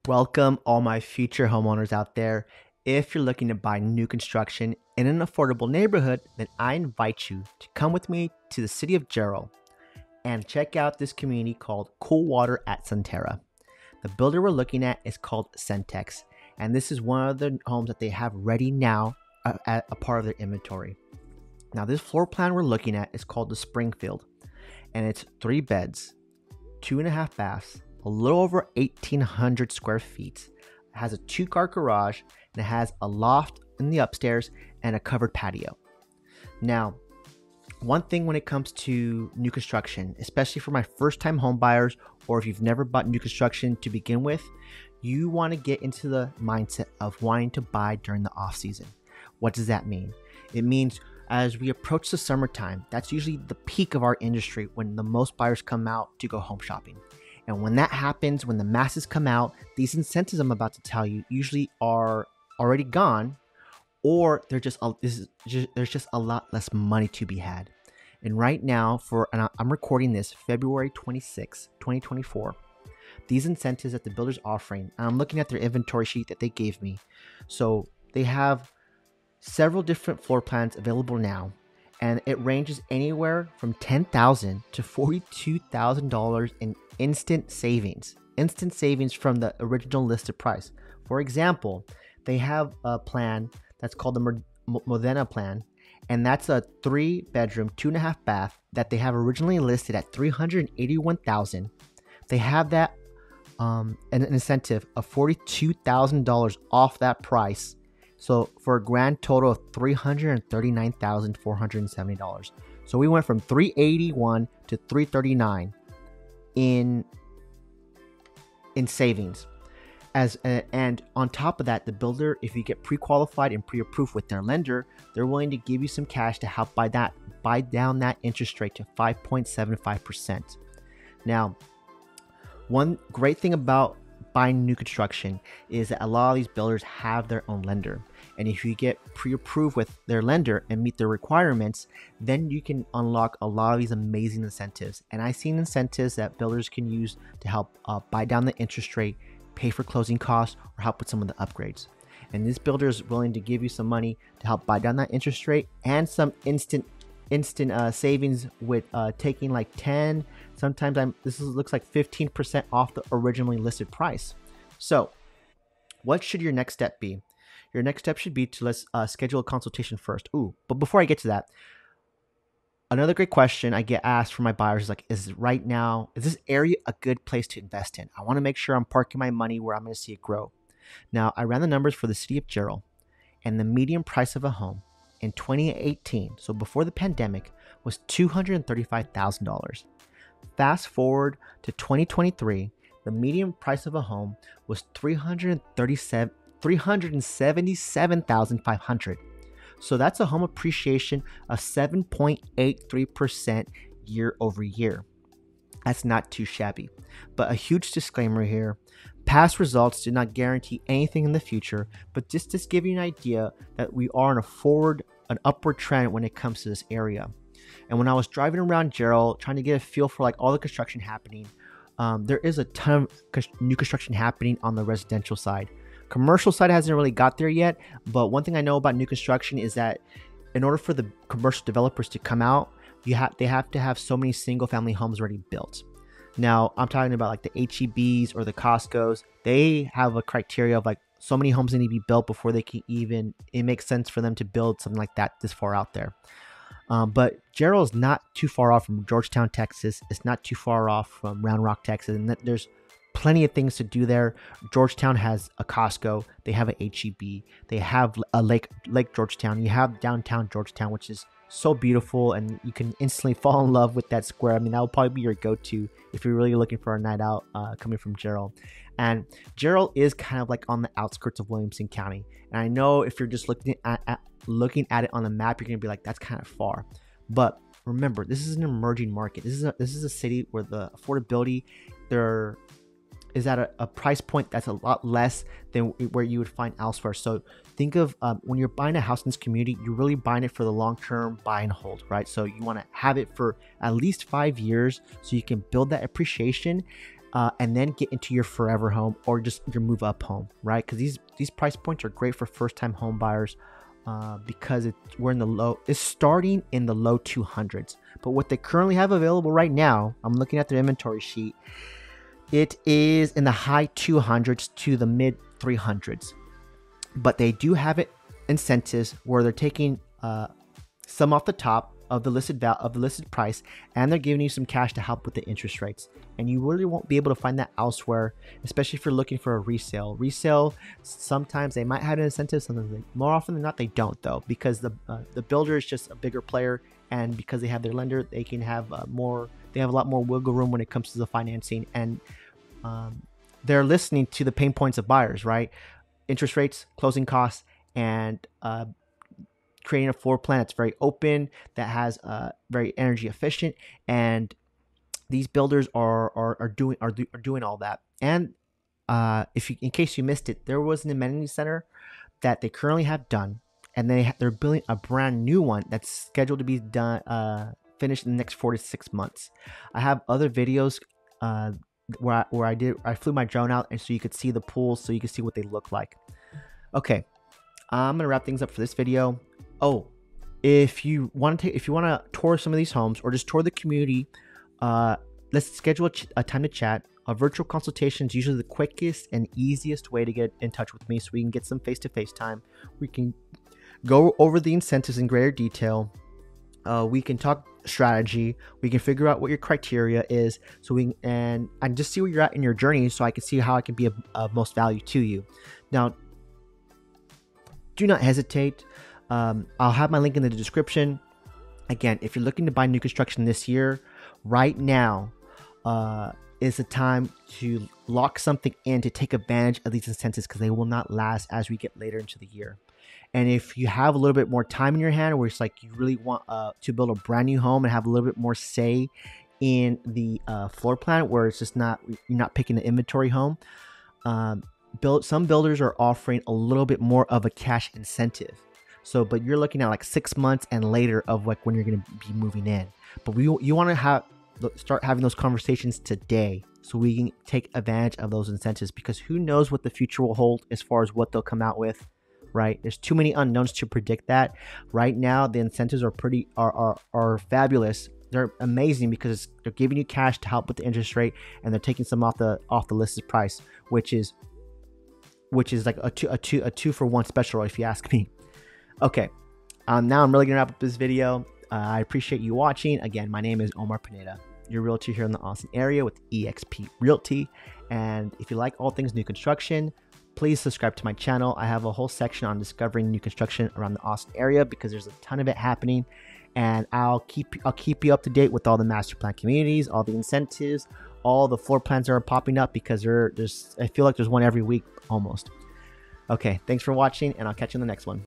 Welcome, all my future homeowners out there. If you're looking to buy new construction in an affordable neighborhood, then I invite you to come with me to the city of Jarrell and check out this community called Cool Water at Centera. The builder we're looking at is called Centex, and this is one of the homes that they have ready now at a part of their inventory. Now, this floor plan we're looking at is called the Springfield, and it's 3 beds, 2.5 baths, a little over 1,800 square feet. It has a 2-car garage, and it has a loft in the upstairs and a covered patio. Now, one thing when it comes to new construction, especially for my first-time home buyers, or if you've never bought new construction to begin with, you want to get into the mindset of wanting to buy during the off season. What does that mean? It means as we approach the summertime, that's usually the peak of our industry when the most buyers come out to go home shopping. And when that happens, when the masses come out, these incentives I'm about to tell you usually are already gone, or there's just a lot less money to be had. And right now, I'm recording this February 26, 2024. These incentives that the builder's offering, and I'm looking at their inventory sheet that they gave me. So they have several different floor plans available now, and it ranges anywhere from $10,000 to $42,000 in instant savings from the original listed price. For example, they have a plan that's called the Modena plan, and that's a 3-bedroom, 2.5 bath that they have originally listed at $381,000. They have that an incentive of $42,000 off that price. So for a grand total of $339,470. So we went from $381 to $339 in savings. And on top of that, the builder, if you get pre-qualified and pre-approved with their lender, they're willing to give you some cash to help buy down that interest rate to 5.75%. Now, one great thing about buying new construction is that a lot of these builders have their own lender, and if you get pre-approved with their lender and meet their requirements, then you can unlock a lot of these amazing incentives. And I've seen incentives that builders can use to help buy down the interest rate, pay for closing costs, or help with some of the upgrades. And this builder is willing to give you some money to help buy down that interest rate and some instant savings with taking like 10, sometimes looks like 15% off the originally listed price. So what should your next step be? Your next step should be to let's schedule a consultation first. But before I get to that, another great question I get asked from my buyers is like, is this area a good place to invest in? I want to make sure I'm parking my money where I'm going to see it grow. Now, I ran the numbers for the city of Jarrell, and the median price of a home in 2018, so before the pandemic, was $235,000. Fast forward to 2023, the median price of a home was $377,500. So that's a home appreciation of 7.83% year over year. That's not too shabby. But a huge disclaimer here. Past results do not guarantee anything in the future, but just to give you an idea that we are on an upward trend when it comes to this area. And when I was driving around Jarrell, trying to get a feel for like all the construction happening, there is a ton of new construction happening on the residential side. Commercial side hasn't really got there yet, but one thing I know about new construction is that in order for the commercial developers to come out, they have to have so many single family homes already built. Now, I'm talking about like the HEBs or the Costco's. They have a criteria of like so many homes need to be built before it makes sense for them to build something like that this far out there. But Jarrell is not too far off from Georgetown, Texas. It's not too far off from Round Rock, Texas. And there's plenty of things to do there. Georgetown has a Costco. They have a HEB. They have a Lake Georgetown. You have downtown Georgetown, which is so beautiful, and you can instantly fall in love with that square. I mean, that will probably be your go-to if you're really looking for a night out coming from Jarrell. And Jarrell is kind of like on the outskirts of Williamson County. And I know if you're just looking at it on the map, you're gonna be like, that's kind of far. But remember, this is an emerging market. This is a city where the affordability there is at a price point that's a lot less than where you would find elsewhere. So think of when you're buying a house in this community, you're really buying it for the long-term buy and hold, right? So you want to have it for at least 5 years so you can build that appreciation. and then get into your forever home or just your move up home, right? Because these price points are great for first time home buyers, because it's starting in the low 200s. But what they currently have available right now, I'm looking at their inventory sheet, it is in the high 200s to the mid 300s. But they do have it incentives where they're taking some off the top of the listed price, and they're giving you some cash to help with the interest rates. And you really won't be able to find that elsewhere, especially if you're looking for a resale. Sometimes they might have an incentive, sometimes more often than not they don't, though, because the builder is just a bigger player, and because they have their lender, they can have they have a lot more wiggle room when it comes to the financing. And they're listening to the pain points of buyers, right? Interest rates, closing costs, and creating a floor plan that's very open, that has very energy efficient. And these builders are doing all that. And in case you missed it, there was an amenity center that they currently have done, and they're building a brand new one that's scheduled to be done finished in the next 4 to 6 months. I have other videos where I flew my drone out, and so you could see the pools, so you can see what they look like. Okay, I'm gonna wrap things up for this video. Oh, if you want to tour some of these homes or just tour the community, let's schedule a time to chat. A virtual consultation is usually the quickest and easiest way to get in touch with me, so we can get some face-to-face time. We can go over the incentives in greater detail. We can talk strategy. We can figure out what your criteria is, and just see where you're at in your journey, so I can see how I can be of most value to you. Now, do not hesitate. I'll have my link in the description. Again, if you're looking to buy new construction this year, right now is the time to lock something in to take advantage of these incentives, because they will not last as we get later into the year. And if you have a little bit more time in your hand, where it's like you really want to build a brand new home and have a little bit more say in the floor plan, where it's just you're not picking an inventory home, some builders are offering a little bit more of a cash incentive. So, but you're looking at like 6 months and later of like when you're going to be moving in. But you want to start having those conversations today, so we can take advantage of those incentives, because who knows what the future will hold as far as what they'll come out with, right? There's too many unknowns to predict that. Right now, the incentives are fabulous. They're amazing because they're giving you cash to help with the interest rate, and they're taking some off the listed price, which is like a two for one special, if you ask me. Okay, now I'm really gonna wrap up this video. I appreciate you watching. Again, my name is Omar Pineda, your realtor here in the Austin area with eXp Realty. And if you like all things new construction, please subscribe to my channel. I have a whole section on discovering new construction around the Austin area, because there's a ton of it happening. And I'll keep you up to date with all the master plan communities, all the incentives, all the floor plans that are popping up, because I feel like there's one every week almost. Okay, thanks for watching, and I'll catch you in the next one.